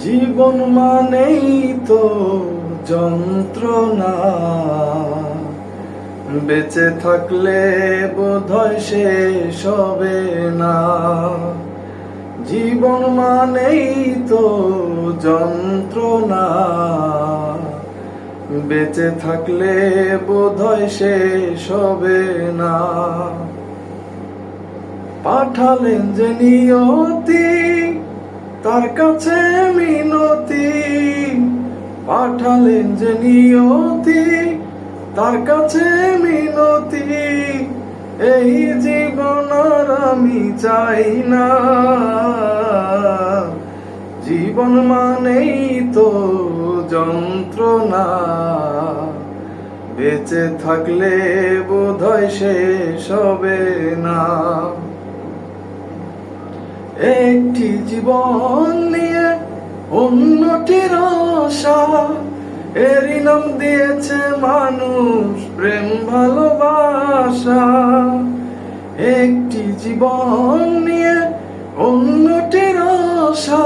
জীবন মানেই তো যন্ত্রণা, বেঁচে থাকলে বোধহয় শেষ হবে না। জীবন মানেই তো যন্ত্রণা, বেঁচে থাকলে বোধহয় শেষ হবে না। পাঠালেন যে নিয়তি, তার কাছে মিনতি। পাঠালেন যে নিয়তি, তার কাছে মিনতি। এই জীবন আর আমি চাই না। জীবন মানেই তো যন্ত্রণা, বেঁচে থাকলে বোধহয় শেষ হবে না। একটি জীবন নিয়ে অন্যটির আশা, এরই নাম দিয়েছে মানুষ প্রেম ভালোবাসা। একটি জীবন নিয়ে অন্যটির আশা,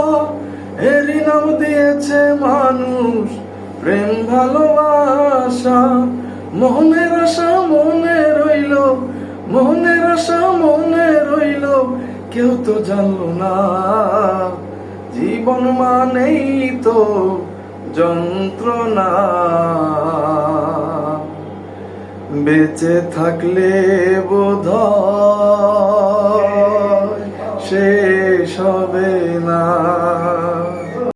এরই নাম দিয়েছে মানুষ প্রেম ভালোবাসা। মনের আশা মনে রইল, মনের আশা মনে রইল, কেউ তো জানলো না। জীবন মানেই তো যন্ত্রণা, বেঁচে থাকলে বোধহয় শেষ হবে